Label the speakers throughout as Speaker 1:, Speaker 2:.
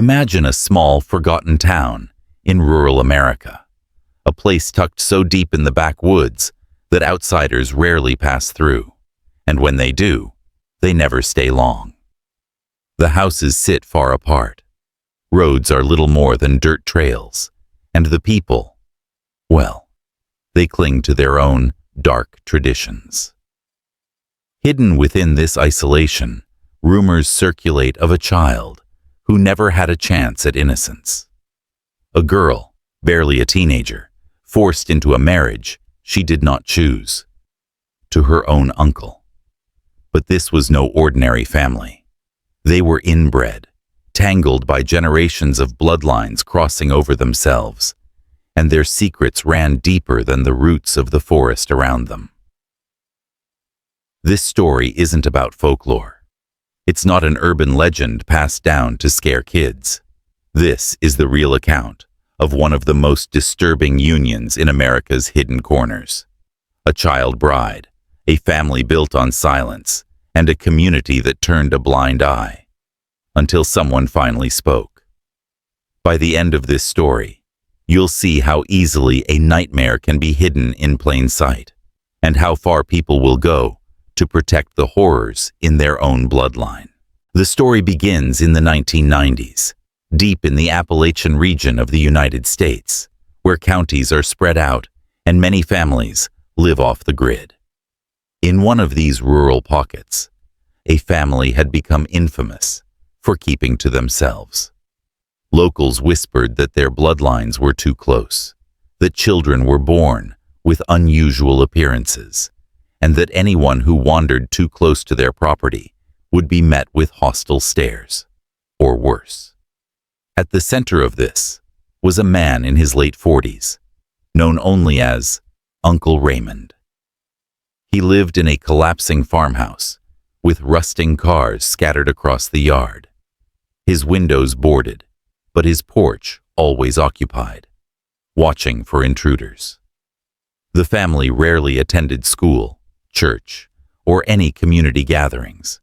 Speaker 1: Imagine a small, forgotten town in rural America, a place tucked so deep in the backwoods that outsiders rarely pass through, and when they do, they never stay long. The houses sit far apart. Roads are little more than dirt trails, and the people, well, they cling to their own dark traditions. Hidden within this isolation, rumors circulate of a child who never had a chance at innocence. A girl, barely a teenager, forced into a marriage she did not choose, to her own uncle. But this was no ordinary family. They were inbred, tangled by generations of bloodlines crossing over themselves, and their secrets ran deeper than the roots of the forest around them. This story isn't about folklore. It's not an urban legend passed down to scare kids. This is the real account of one of the most disturbing unions in America's hidden corners. A child bride, a family built on silence, and a community that turned a blind eye, until someone finally spoke. By the end of this story, you'll see how easily a nightmare can be hidden in plain sight, and how far people will go to protect the horrors in their own bloodline. The story begins in the 1990s, deep in the Appalachian region of the United States, where counties are spread out and many families live off the grid. In one of these rural pockets, a family had become infamous for keeping to themselves. Locals whispered that their bloodlines were too close, that children were born with unusual appearances, and that anyone who wandered too close to their property would be met with hostile stares, or worse. At the center of this was a man in his late 40s, known only as Uncle Raymond. He lived in a collapsing farmhouse with rusting cars scattered across the yard, his windows boarded, but his porch always occupied, watching for intruders. The family rarely attended school, church, or any community gatherings.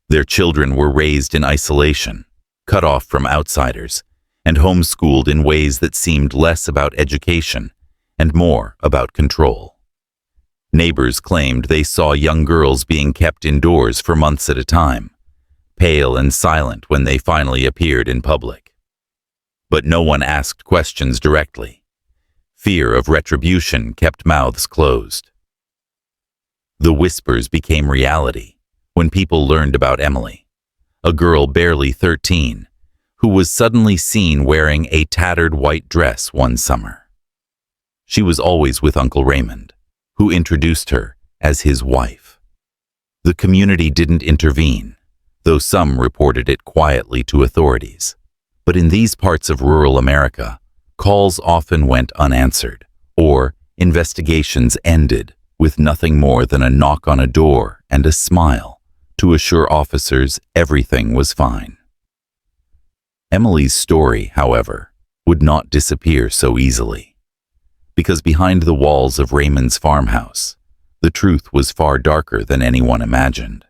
Speaker 1: Their children were raised in isolation, cut off from outsiders, and homeschooled in ways that seemed less about education and more about control. Neighbors claimed they saw young girls being kept indoors for months at a time, pale and silent when they finally appeared in public. But no one asked questions directly. Fear of retribution kept mouths closed. The whispers became reality when people learned about Emily, a girl barely 13, who was suddenly seen wearing a tattered white dress one summer. She was always with Uncle Raymond, who introduced her as his wife. The community didn't intervene, though some reported it quietly to authorities. But in these parts of rural America, calls often went unanswered, or investigations ended with nothing more than a knock on a door and a smile to assure officers everything was fine. Emily's story, however, would not disappear so easily, because behind the walls of Raymond's farmhouse, the truth was far darker than anyone imagined.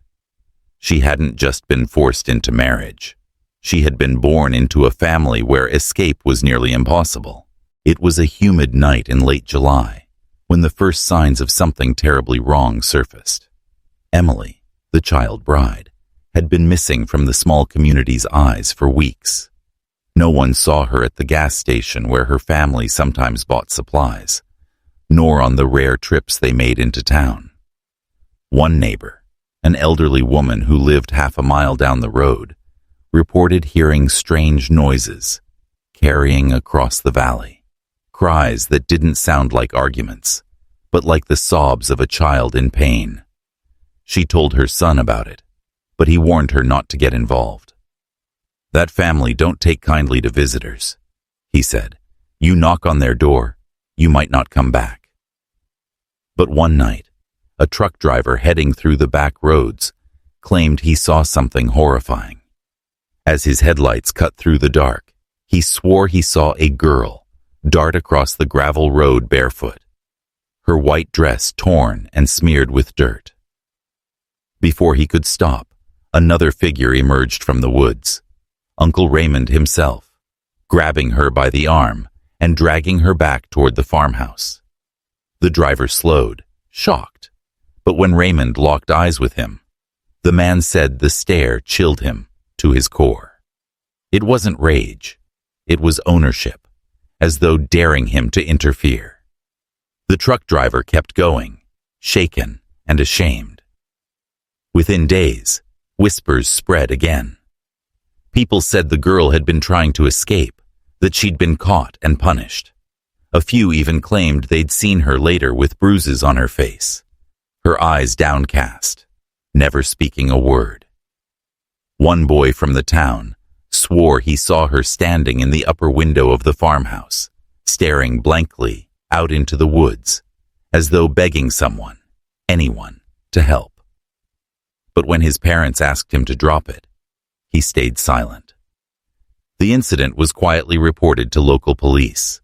Speaker 1: She hadn't just been forced into marriage. She had been born into a family where escape was nearly impossible. It was a humid night in late July, when the first signs of something terribly wrong surfaced. Emily, the child bride, had been missing from the small community's eyes for weeks. No one saw her at the gas station where her family sometimes bought supplies, nor on the rare trips they made into town. One neighbor, an elderly woman who lived half a mile down the road, reported hearing strange noises carrying across the valley. Cries that didn't sound like arguments, but like the sobs of a child in pain. She told her son about it, but he warned her not to get involved. "That family don't take kindly to visitors," he said. "You knock on their door, you might not come back." But one night, a truck driver heading through the back roads claimed he saw something horrifying. As his headlights cut through the dark, he swore he saw a girl dart across the gravel road barefoot, her white dress torn and smeared with dirt. Before he could stop, another figure emerged from the woods, Uncle Raymond himself, grabbing her by the arm and dragging her back toward the farmhouse. The driver slowed, shocked, but when Raymond locked eyes with him, the man said the stare chilled him to his core. It wasn't rage, it was ownership, as though daring him to interfere. The truck driver kept going, shaken and ashamed. Within days, whispers spread again. People said the girl had been trying to escape, that she'd been caught and punished. A few even claimed they'd seen her later with bruises on her face, her eyes downcast, never speaking a word. One boy from the town swore he saw her standing in the upper window of the farmhouse, staring blankly out into the woods, as though begging someone, anyone, to help. But when his parents asked him to drop it, he stayed silent. The incident was quietly reported to local police,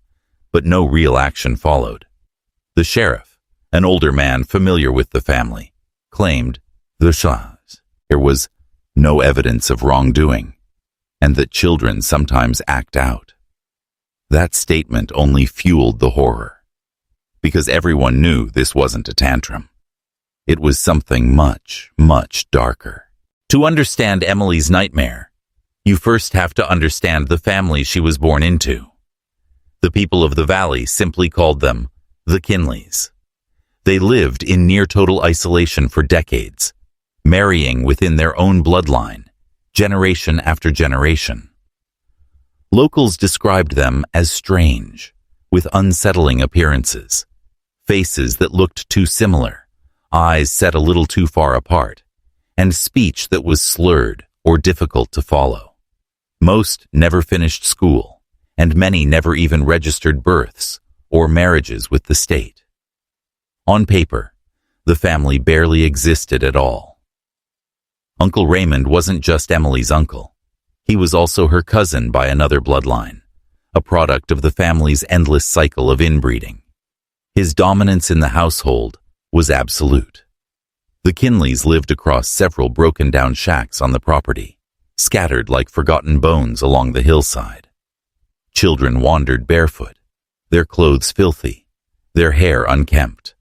Speaker 1: but no real action followed. The sheriff, an older man familiar with the family, claimed there was no evidence of wrongdoing, and that children sometimes act out. That statement only fueled the horror, because everyone knew this wasn't a tantrum. It was something much, much darker. To understand Emily's nightmare, you first have to understand the family she was born into. The people of the valley simply called them the Kinleys. They lived in near-total isolation for decades, marrying within their own bloodline, generation after generation. Locals described them as strange, with unsettling appearances, faces that looked too similar, eyes set a little too far apart, and speech that was slurred or difficult to follow. Most never finished school, and many never even registered births or marriages with the state. On paper, the family barely existed at all. Uncle Raymond wasn't just Emily's uncle. He was also her cousin by another bloodline, a product of the family's endless cycle of inbreeding. His dominance in the household was absolute. The Kinleys lived across several broken-down shacks on the property, scattered like forgotten bones along the hillside. Children wandered barefoot, their clothes filthy, their hair unkempt,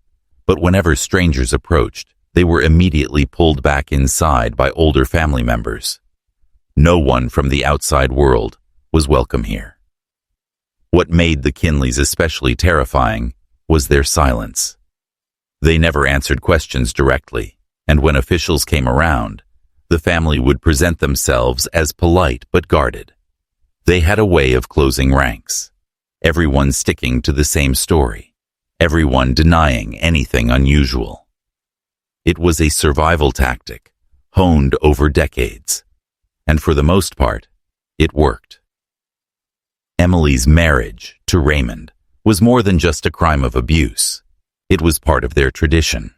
Speaker 1: but whenever strangers approached, they were immediately pulled back inside by older family members. No one from the outside world was welcome here. What made the Kinleys especially terrifying was their silence. They never answered questions directly, and when officials came around, the family would present themselves as polite but guarded. They had a way of closing ranks, everyone sticking to the same story, everyone denying anything unusual. It was a survival tactic, honed over decades, and for the most part, it worked. Emily's marriage to Raymond was more than just a crime of abuse. It was part of their tradition.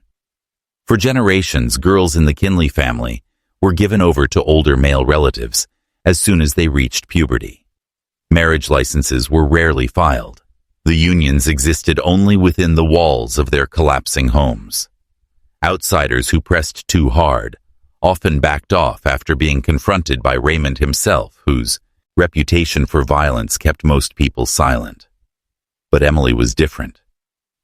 Speaker 1: For generations, girls in the Kinley family were given over to older male relatives as soon as they reached puberty. Marriage licenses were rarely filed. The unions existed only within the walls of their collapsing homes. Outsiders who pressed too hard often backed off after being confronted by Raymond himself, whose reputation for violence kept most people silent. But Emily was different.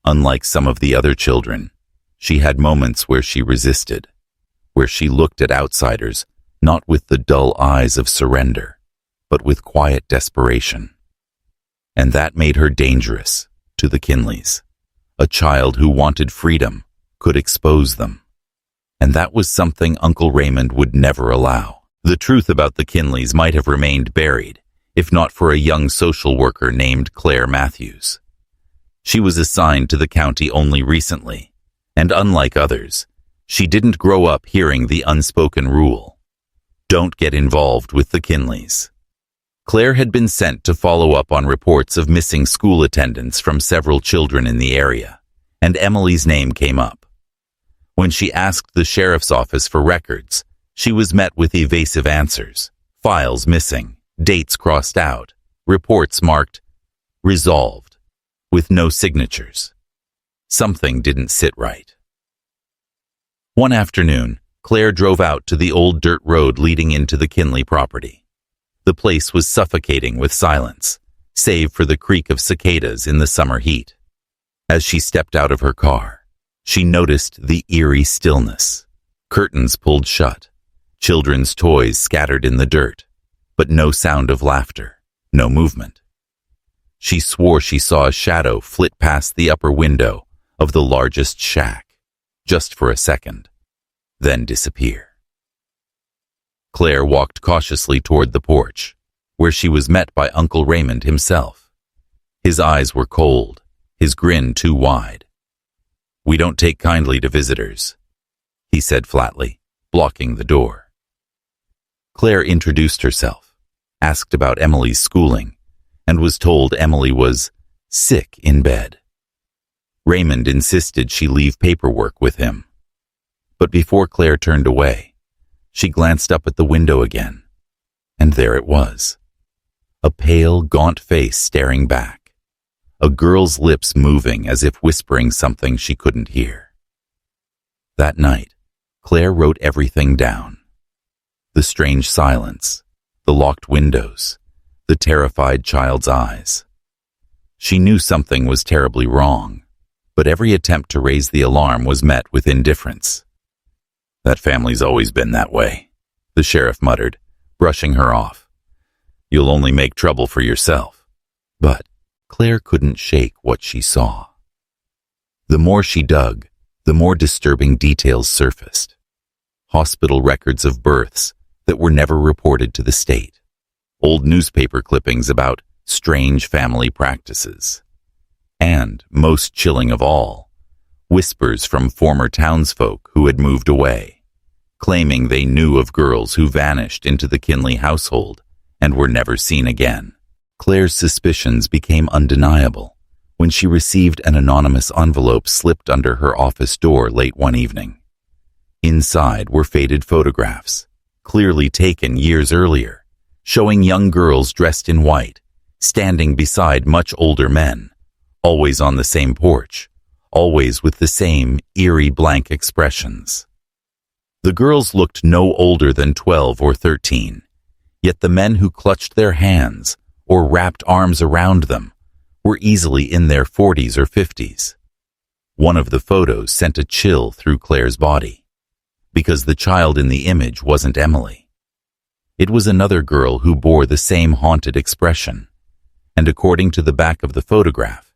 Speaker 1: Unlike some of the other children, she had moments where she resisted, where she looked at outsiders not with the dull eyes of surrender, but with quiet desperation. And that made her dangerous to the Kinleys. A child who wanted freedom could expose them. And that was something Uncle Raymond would never allow. The truth about the Kinleys might have remained buried, if not for a young social worker named Claire Matthews. She was assigned to the county only recently, and unlike others, she didn't grow up hearing the unspoken rule: don't get involved with the Kinleys. Claire had been sent to follow up on reports of missing school attendance from several children in the area, and Emily's name came up. When she asked the sheriff's office for records, she was met with evasive answers: files missing, dates crossed out, reports marked resolved, with no signatures. Something didn't sit right. One afternoon, Claire drove out to the old dirt road leading into the Kinley property. The place was suffocating with silence, save for the creak of cicadas in the summer heat. As she stepped out of her car, she noticed the eerie stillness. Curtains pulled shut, children's toys scattered in the dirt, but no sound of laughter, no movement. She swore she saw a shadow flit past the upper window of the largest shack, just for a second, then disappear. Claire walked cautiously toward the porch, where she was met by Uncle Raymond himself. His eyes were cold, his grin too wide. "We don't take kindly to visitors," he said flatly, blocking the door. Claire introduced herself, asked about Emily's schooling, and was told Emily was sick in bed. Raymond insisted she leave paperwork with him. But before Claire turned away, she glanced up at the window again, and there it was. A pale, gaunt face staring back, a girl's lips moving as if whispering something she couldn't hear. That night, Claire wrote everything down. The strange silence, the locked windows, the terrified child's eyes. She knew something was terribly wrong, but every attempt to raise the alarm was met with indifference. "That family's always been that way," the sheriff muttered, brushing her off. "You'll only make trouble for yourself." But Claire couldn't shake what she saw. The more she dug, the more disturbing details surfaced. Hospital records of births that were never reported to the state. Old newspaper clippings about strange family practices. And, most chilling of all, whispers from former townsfolk who had moved away, claiming they knew of girls who vanished into the Kinley household and were never seen again. Claire's suspicions became undeniable when she received an anonymous envelope slipped under her office door late one evening. Inside were faded photographs, clearly taken years earlier, showing young girls dressed in white, standing beside much older men, always on the same porch, always with the same eerie blank expressions. The girls looked no older than 12 or 13, yet the men who clutched their hands or wrapped arms around them were easily in their 40s or 50s. One of the photos sent a chill through Claire's body, because the child in the image wasn't Emily. It was another girl who bore the same haunted expression, and according to the back of the photograph,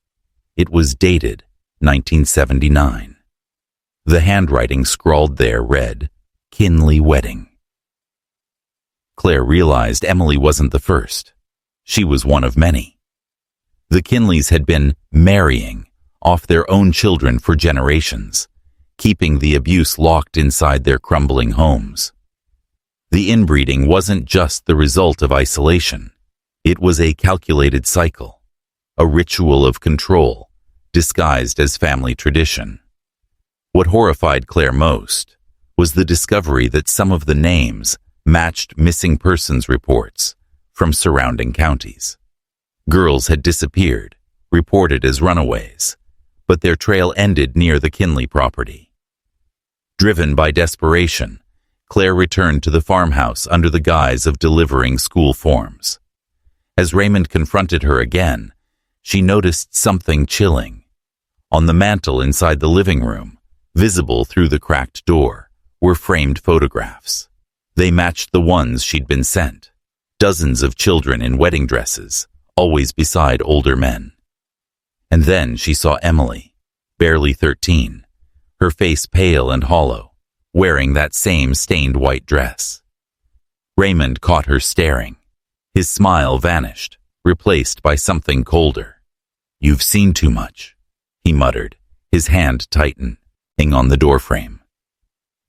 Speaker 1: it was dated 1979. The handwriting scrawled there read, "Kinley Wedding." Claire realized Emily wasn't the first. She was one of many. The Kinleys had been marrying off their own children for generations, keeping the abuse locked inside their crumbling homes. The inbreeding wasn't just the result of isolation. It was a calculated cycle, a ritual of control, disguised as family tradition. What horrified Claire most was the discovery that some of the names matched missing persons reports from surrounding counties. Girls had disappeared, reported as runaways, but their trail ended near the Kinley property. Driven by desperation, Claire returned to the farmhouse under the guise of delivering school forms. As Raymond confronted her again, she noticed something chilling. On the mantel inside the living room, visible through the cracked door, were framed photographs. They matched the ones she'd been sent. Dozens of children in wedding dresses, always beside older men. And then she saw Emily, barely 13, her face pale and hollow, wearing that same stained white dress. Raymond caught her staring. His smile vanished, replaced by something colder. "You've seen too much," he muttered, his hand tightening on the doorframe.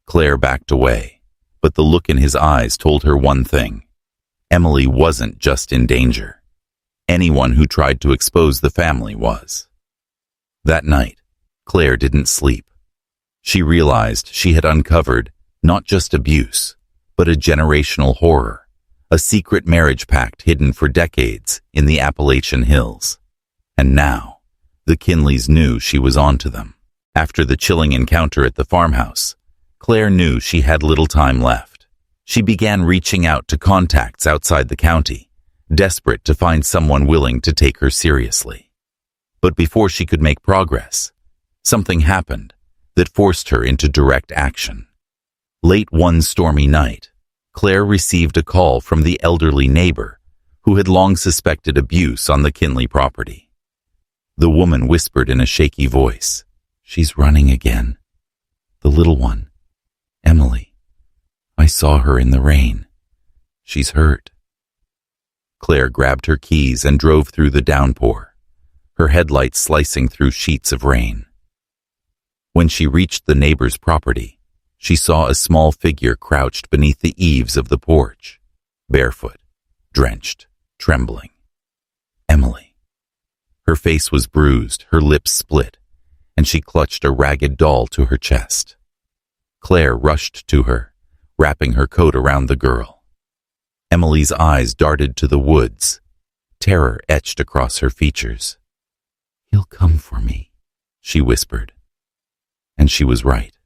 Speaker 1: Claire backed away, but the look in his eyes told her one thing. Emily wasn't just in danger. Anyone who tried to expose the family was. That night, Claire didn't sleep. She realized she had uncovered not just abuse, but a generational horror, a secret marriage pact hidden for decades in the Appalachian hills. And now, the Kinleys knew she was onto them. After the chilling encounter at the farmhouse, Claire knew she had little time left. She began reaching out to contacts outside the county, desperate to find someone willing to take her seriously. But before she could make progress, something happened that forced her into direct action. Late one stormy night, Claire received a call from the elderly neighbor who had long suspected abuse on the Kinley property. The woman whispered in a shaky voice, "She's running again. The little one, Emily. I saw her in the rain. She's hurt." Claire grabbed her keys and drove through the downpour, her headlights slicing through sheets of rain. When she reached the neighbor's property, she saw a small figure crouched beneath the eaves of the porch, barefoot, drenched, trembling. Emily. Her face was bruised, her lips split, and she clutched a ragged doll to her chest. Claire rushed to her, wrapping her coat around the girl. Emily's eyes darted to the woods, terror etched across her features. "He'll come for me," she whispered. And she was right.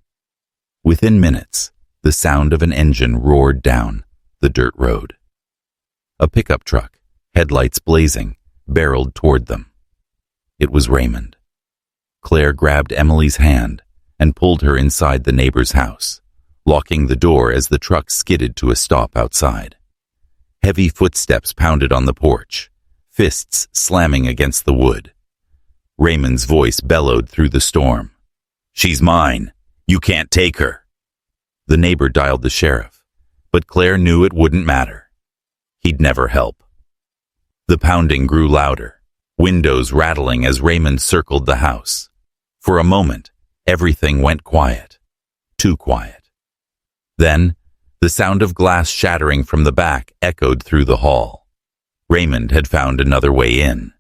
Speaker 1: Within minutes, the sound of an engine roared down the dirt road. A pickup truck, headlights blazing, barreled toward them. It was Raymond. Claire grabbed Emily's hand and pulled her inside the neighbor's house, locking the door as the truck skidded to a stop outside. Heavy footsteps pounded on the porch, fists slamming against the wood. Raymond's voice bellowed through the storm. "She's mine. You can't take her." The neighbor dialed the sheriff, but Claire knew it wouldn't matter. He'd never help. The pounding grew louder, windows rattling as Raymond circled the house. For a moment, everything went quiet. Too quiet. Then, the sound of glass shattering from the back echoed through the hall. Raymond had found another way in.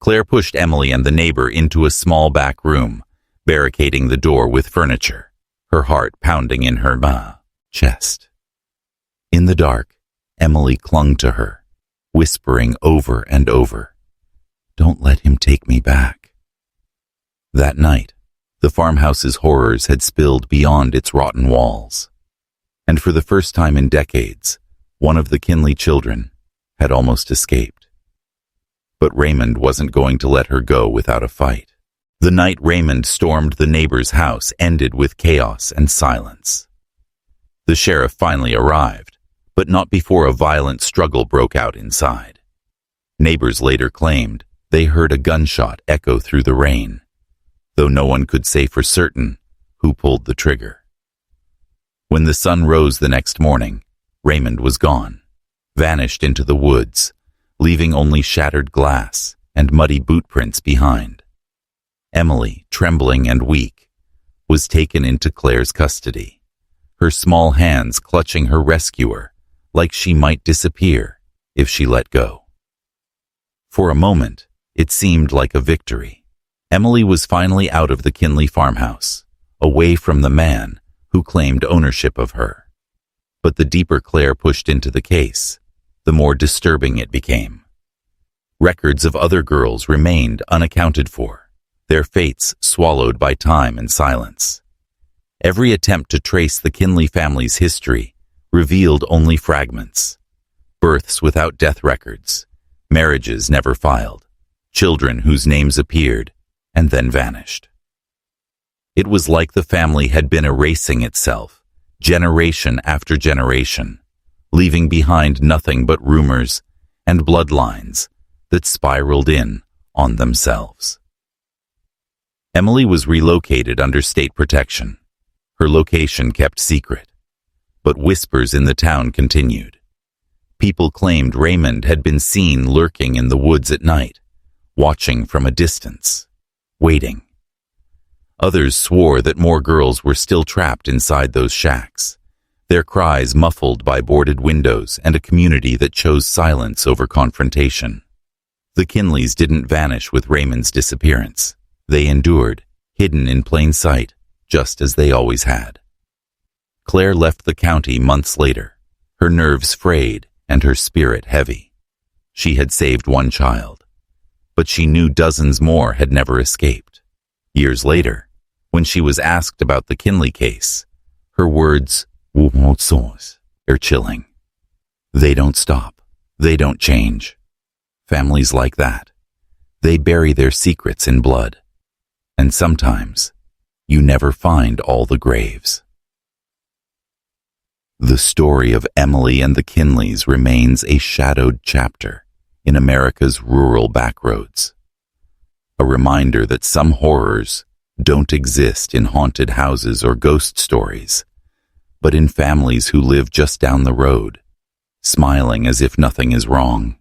Speaker 1: Claire pushed Emily and the neighbor into a small back room, barricading the door with furniture, her heart pounding in her chest. In the dark, Emily clung to her, whispering over and over, "Don't let him take me back." That night, the farmhouse's horrors had spilled beyond its rotten walls. And for the first time in decades, one of the Kinley children had almost escaped. But Raymond wasn't going to let her go without a fight. The night Raymond stormed the neighbor's house ended with chaos and silence. The sheriff finally arrived, but not before a violent struggle broke out inside. Neighbors later claimed they heard a gunshot echo through the rain, though no one could say for certain who pulled the trigger. When the sun rose the next morning, Raymond was gone, vanished into the woods, leaving only shattered glass and muddy boot prints behind. Emily, trembling and weak, was taken into Claire's custody, her small hands clutching her rescuer like she might disappear if she let go. For a moment, it seemed like a victory. Emily was finally out of the Kinley farmhouse, away from the man who claimed ownership of her. But the deeper Claire pushed into the case, the more disturbing it became. Records of other girls remained unaccounted for, their fates swallowed by time and silence. Every attempt to trace the Kinley family's history revealed only fragments. Births without death records, marriages never filed, children whose names appeared and then vanished. It was like the family had been erasing itself, generation after generation, leaving behind nothing but rumors and bloodlines that spiraled in on themselves. Emily was relocated under state protection, her location kept secret, but whispers in the town continued. People claimed Raymond had been seen lurking in the woods at night, watching from a distance, waiting. Others swore that more girls were still trapped inside those shacks, their cries muffled by boarded windows and a community that chose silence over confrontation. The Kinleys didn't vanish with Raymond's disappearance. They endured, hidden in plain sight, just as they always had. Claire left the county months later, her nerves frayed and her spirit heavy. She had saved one child, but she knew dozens more had never escaped. Years later, when she was asked about the Kinley case, her words They're chilling. They don't stop. They don't change. Families like that, they bury their secrets in blood. And sometimes, you never find all the graves. The story of Emily and the Kinleys remains a shadowed chapter in America's rural backroads. A reminder that some horrors don't exist in haunted houses or ghost stories, but in families who live just down the road, smiling as if nothing is wrong.